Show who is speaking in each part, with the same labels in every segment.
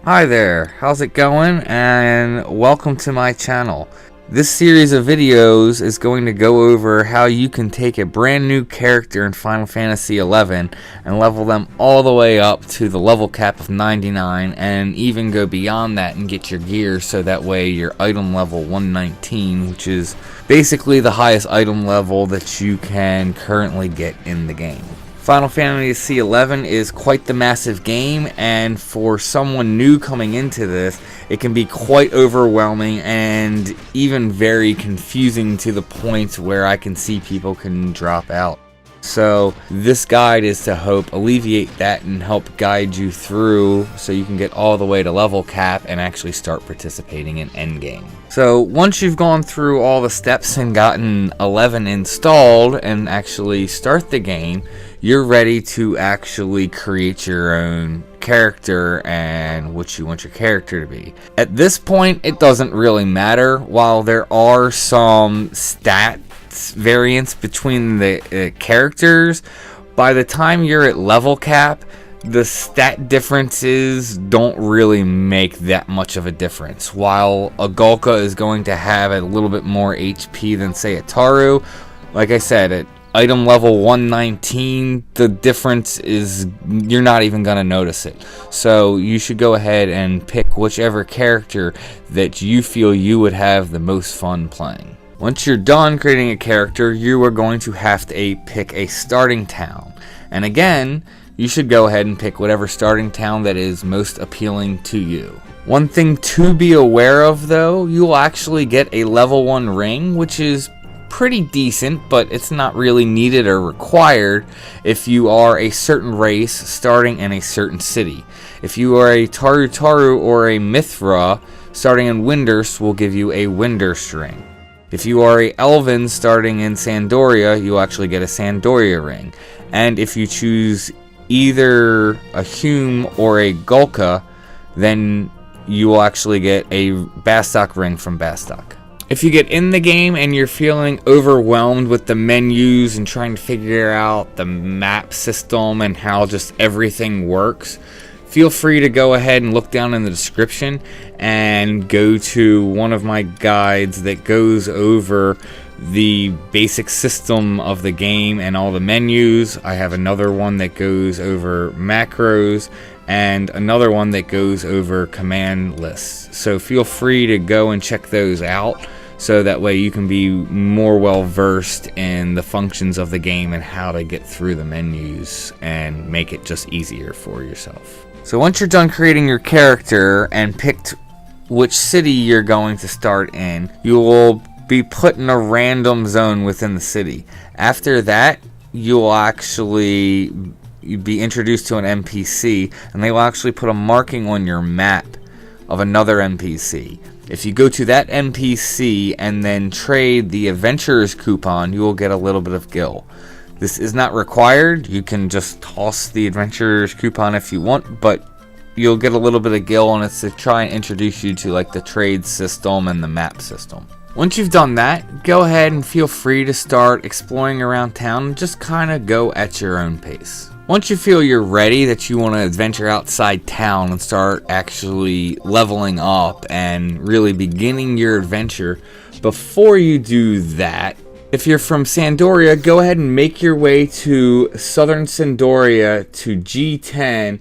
Speaker 1: Hi there, how's it going? And welcome to my channel. This series of videos is going to go over how you can take a brand new character in Final Fantasy XI and level them all the way up to the level cap of 99 and even go beyond that and get your gear so that way your item level 119, which is basically the highest item level that you can currently get in the game. Final Fantasy XI is quite the massive game, and for someone new coming into this, it can be quite overwhelming and even very confusing to the point where I can see people can drop out. So this guide is to help alleviate that and help guide you through so you can get all the way to level cap and actually start participating in endgame. So once you've gone through all the steps and gotten 11 installed and actually start the game, you're ready to actually create your own character and what you want your character to be. At this point, it doesn't really matter. While there are some stats variance between the characters, by the time you're at level cap, the stat differences don't really make that much of a difference. While a Golka is going to have a little bit more HP than, say, a Taru, like I said, at item level 119, the difference is you're not even going to notice it. So you should go ahead and pick whichever character that you feel you would have the most fun playing. Once you're done creating a character, you are going to have to pick a starting town. And again, you should go ahead and pick whatever starting town that is most appealing to you. One thing to be aware of though, you will actually get a level 1 ring, which is pretty decent, but it's not really needed or required if you are a certain race starting in a certain city. If you are a Taru or a Mithra, starting in Windurst will give you a Windurst ring. If you are a Elven starting in Sandoria, you'll actually get a Sandoria ring. And if you choose either a Hume or a Golka, then you will actually get a Bastok ring from Bastok. If you get in the game and you're feeling overwhelmed with the menus and trying to figure out the map system and how just everything works, feel free to go ahead and look down in the description and go to one of my guides that goes over the basic system of the game and all the menus. I have another one that goes over macros and another one that goes over command lists. So feel free to go and check those out so that way you can be more well versed in the functions of the game and how to get through the menus and make it just easier for yourself. So once you're done creating your character and picked which city you're going to start in, you will be put in a random zone within the city. After that, you will actually be introduced to an NPC, and they will actually put a marking on your map of another NPC. If you go to that NPC and then trade the Adventurer's coupon, you will get a little bit of gil. This is not required. You can just toss the Adventurer's coupon if you want, but you'll get a little bit of gil, and it's to try and introduce you to like the trade system and the map system. Once you've done that, go ahead and feel free to start exploring around town and just kind of go at your own pace. Once you feel you're ready, that you want to adventure outside town and start actually leveling up and really beginning your adventure, before you do that, if you're from Sandoria, go ahead and make your way to Southern Sandoria to G10,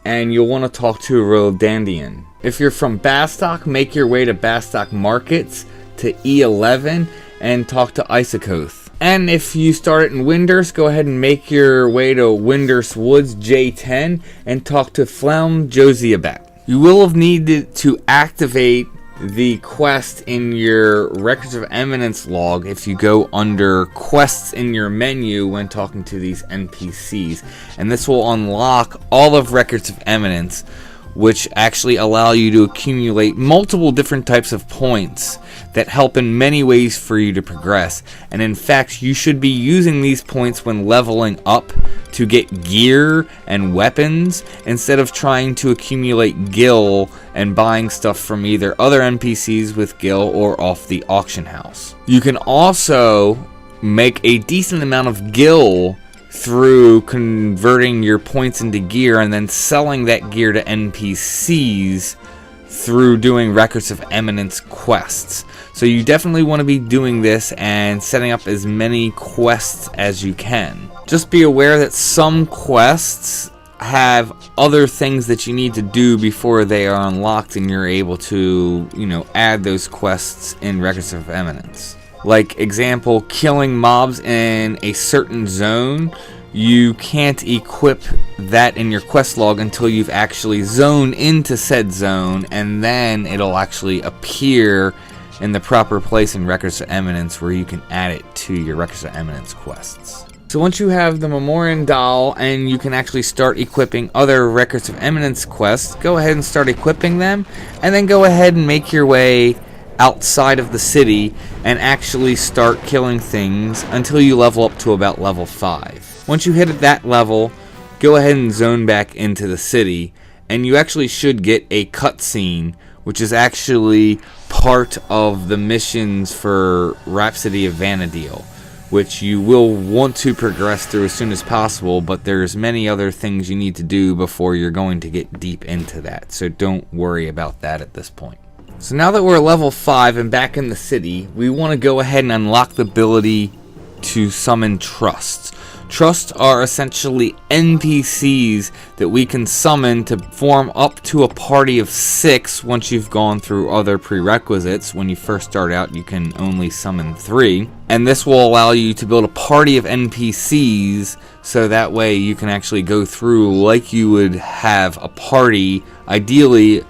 Speaker 1: and you'll want to talk to a Rodandian. If you're from Bastok, make your way to Bastok Markets to E11 and talk to Isakoth. And if you start in Windurst, go ahead and make your way to Windurst Woods J10 and talk to Flem Josiabek. You will have needed to activate the quest in your Records of Eminence log if you go under quests in your menu when talking to these NPCs, and this will unlock all of Records of Eminence, which actually allow you to accumulate multiple different types of points that help in many ways for you to progress. And in fact, you should be using these points when leveling up to get gear and weapons instead of trying to accumulate gil and buying stuff from either other NPCs with gil or off the auction house. You can also make a decent amount of gil through converting your points into gear and then selling that gear to NPCs through doing Records of Eminence quests. So you definitely want to be doing this and setting up as many quests as you can. Just be aware that some quests have other things that you need to do before they are unlocked, and you're able to, add those quests in Records of Eminence. Like example, killing mobs in a certain zone. You can't equip that in your quest log until you've actually zoned into said zone, and then it'll actually appear in the proper place in Records of Eminence where you can add it to your Records of Eminence quests. So once you have the Memoriam doll and you can actually start equipping other Records of Eminence quests, go ahead and start equipping them, and then go ahead and make your way outside of the city and actually start killing things until you level up to about level 5. Once you hit that level, go ahead and zone back into the city, and you actually should get a cutscene, which is actually part of the missions for Rhapsody of Vana'diel, which you will want to progress through as soon as possible, but there's many other things you need to do before you're going to get deep into that, so don't worry about that at this point. So now that we're level 5 and back in the city, we want to go ahead and unlock the ability to summon trusts. Trusts are essentially NPCs that we can summon to form up to a party of 6 once you've gone through other prerequisites. When you first start out, you can only summon 3. And this will allow you to build a party of NPCs, so that way you can actually go through like you would have a party, ideally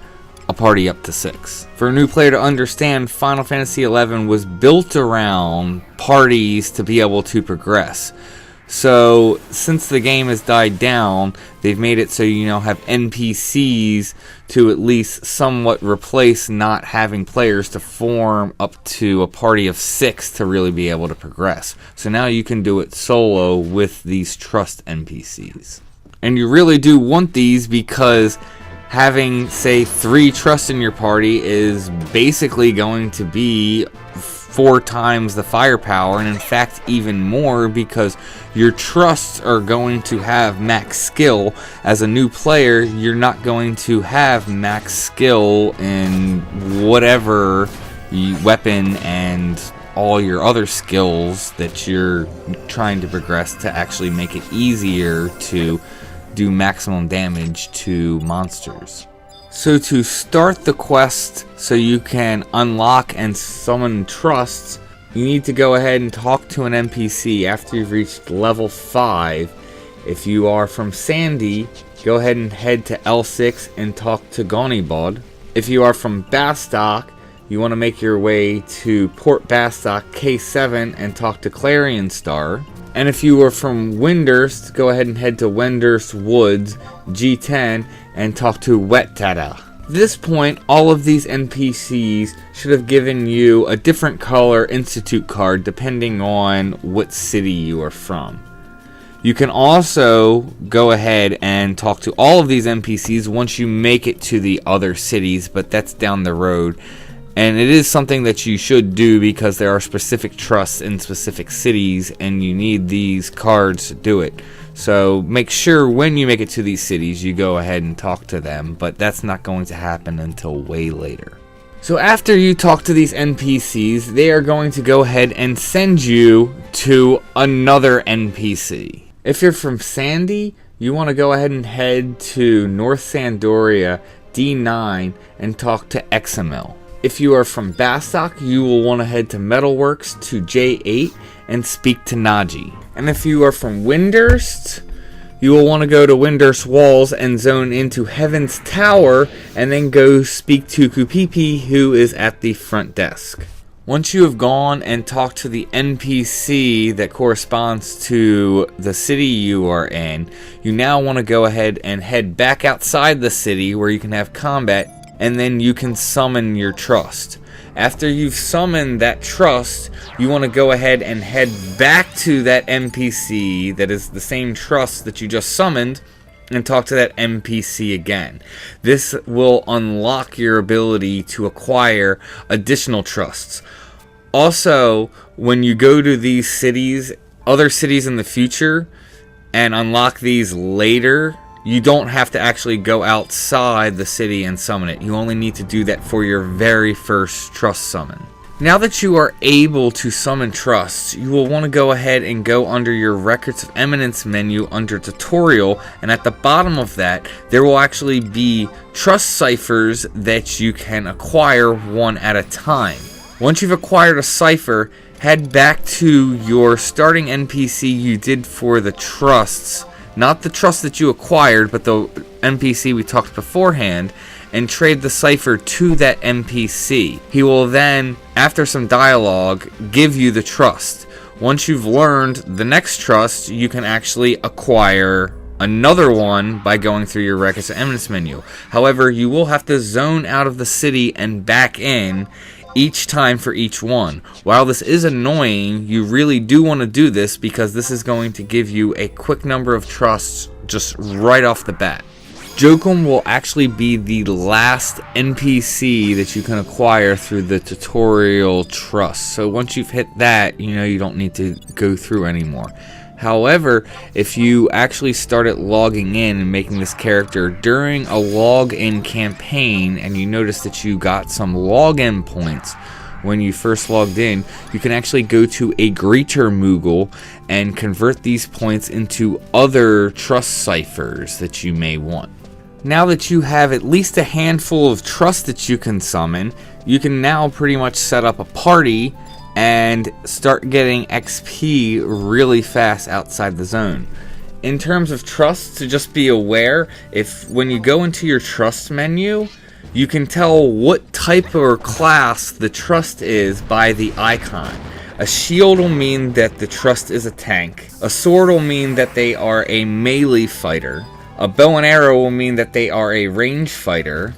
Speaker 1: a party up to 6. For a new player to understand, Final Fantasy XI was built around parties to be able to progress. So, since the game has died down, they've made it so you now have NPCs to at least somewhat replace not having players to form up to a party of 6 to really be able to progress. So now you can do it solo with these trust NPCs. And you really do want these because having, say, 3 trusts in your party is basically going to be 4 times the firepower, and in fact even more, because your trusts are going to have max skill. As a new player, you're not going to have max skill in whatever weapon and all your other skills that you're trying to progress to actually make it easier to do maximum damage to monsters. So to start the quest so you can unlock and summon trusts, you need to go ahead and talk to an NPC after you've reached level 5. If you are from Sandy, go ahead and head to L6 and talk to Gonibod. If you are from Bastok, you want to make your way to Port Bastok K7 and talk to Clarion Star. And if you are from Windurst, go ahead and head to Windurst Woods G10 and talk to Wettada. At this point, all of these NPCs should have given you a different color Institute card depending on what city you are from. You can also go ahead and talk to all of these NPCs once you make it to the other cities, but that's down the road. And it is something that you should do because there are specific trusts in specific cities and you need these cards to do it. So make sure when you make it to these cities you go ahead and talk to them, but that's not going to happen until way later. So after you talk to these NPCs, they are going to go ahead and send you to another NPC. If you're from Sandy, you want to go ahead and head to North Sandoria D9 and talk to XML. If you are from Bastok, you will want to head to Metalworks to J8 and speak to Naji. And if you are from Windurst, you will want to go to Windurst Walls and zone into Heaven's Tower and then go speak to Kupipi, who is at the front desk. Once you have gone and talked to the NPC that corresponds to the city you are in, you now want to go ahead and head back outside the city where you can have combat, and then you can summon your trust. After you've summoned that trust, you want to go ahead and head back to that NPC that is the same trust that you just summoned and talk to that NPC again. This will unlock your ability to acquire additional trusts. Also, when you go to these cities, other cities in the future, and unlock these later, you don't have to actually go outside the city and summon it. You only need to do that for your very first trust summon. Now that you are able to summon trusts, you will want to go ahead and go under your Records of Eminence menu under Tutorial, and at the bottom of that, there will actually be trust ciphers that you can acquire one at a time. Once you've acquired a cipher, head back to your starting NPC you did for the trusts, not the trust that you acquired, but the NPC we talked beforehand, and trade the cipher to that NPC. He will then, after some dialogue, give you the trust. Once you've learned the next trust, you can actually acquire another one by going through your Records of Eminence menu. However, you will have to zone out of the city and back in each time for each one. While this is annoying, you really do want to do this because this is going to give you a quick number of trusts just right off the bat. Jokum will actually be the last NPC that you can acquire through the tutorial trust. So once you've hit that, you know you don't need to go through anymore. However, if you actually started logging in and making this character during a login campaign and you notice that you got some login points when you first logged in, you can actually go to a greeter Moogle and convert these points into other trust ciphers that you may want. Now that you have at least a handful of trust that you can summon, you can now pretty much set up a party and start getting XP really fast outside the zone. In terms of trust, to just be aware, if when you go into your trust menu, you can tell what type or class the trust is by the icon. A shield will mean that the trust is a tank. A sword will mean that they are a melee fighter. A bow and arrow will mean that they are a range fighter.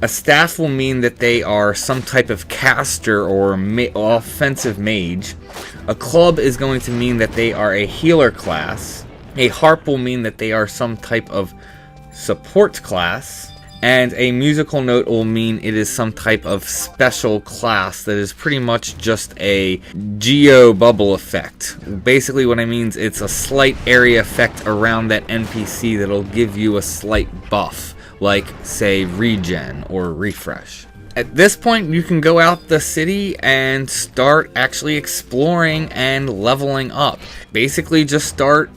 Speaker 1: A staff will mean that they are some type of caster or offensive mage. A club is going to mean that they are a healer class. A harp will mean that they are some type of support class. And a musical note will mean it is some type of special class that is pretty much just a geo bubble effect. Basically what I mean is it's a slight area effect around that NPC that'll give you a slight buff, like say regen or refresh. At this point you can go out the city and start actually exploring and leveling up. Basically just start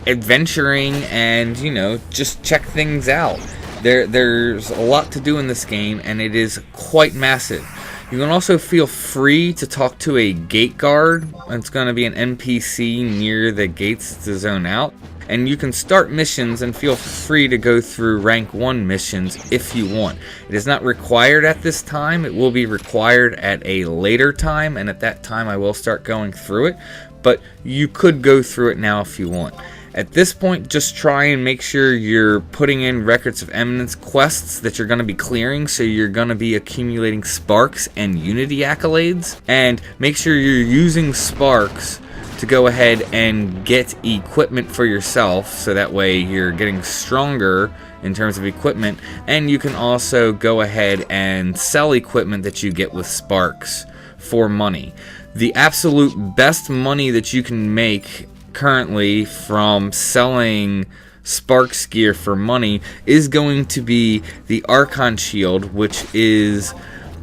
Speaker 1: adventuring and, you know, just check things out. There's a lot to do in this game, and it is quite massive. You can also feel free to talk to a gate guard. It's going to be an NPC near the gates to zone out. And you can start missions and feel free to go through rank 1 missions if you want. It is not required at this time. It will be required at a later time, and at that time I will start going through it. But you could go through it now if you want. At this point, just try and make sure you're putting in Records of Eminence quests that you're going to be clearing, so you're going to be accumulating sparks and unity accolades. And make sure you're using sparks to go ahead and get equipment for yourself, so that way you're getting stronger in terms of equipment. And you can also go ahead and sell equipment that you get with sparks for money. The absolute best money that you can make currently from selling sparks gear for money is going to be the Archon shield, which is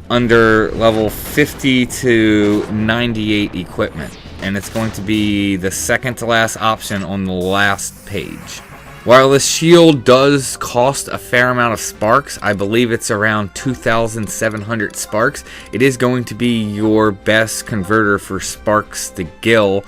Speaker 1: under level 50 to 98 equipment, and it's going to be the second to last option on the last page. While this shield does cost a fair amount of sparks, I believe it's around 2,700 sparks, it is going to be your best converter for sparks to gil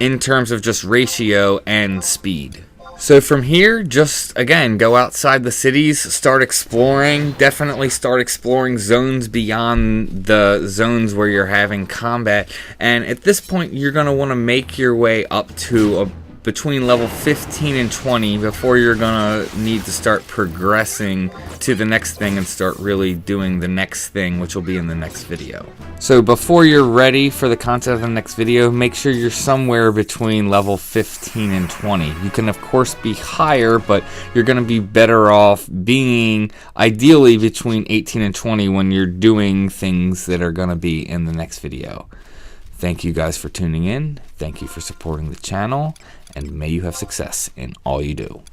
Speaker 1: in terms of just ratio and speed. So from here, just again, go outside the cities, start exploring. Definitely start exploring zones beyond the zones where you're having combat. And at this point, you're going to want to make your way up to between level 15 and 20 before you're going to need to start progressing to the next thing and start really doing the next thing, which will be in the next video. So before you're ready for the content of the next video, make sure you're somewhere between level 15 and 20. You can of course be higher, but you're going to be better off being ideally between 18 and 20 when you're doing things that are going to be in the next video. Thank you guys for tuning in. Thank you for supporting the channel. and may you have success in all you do.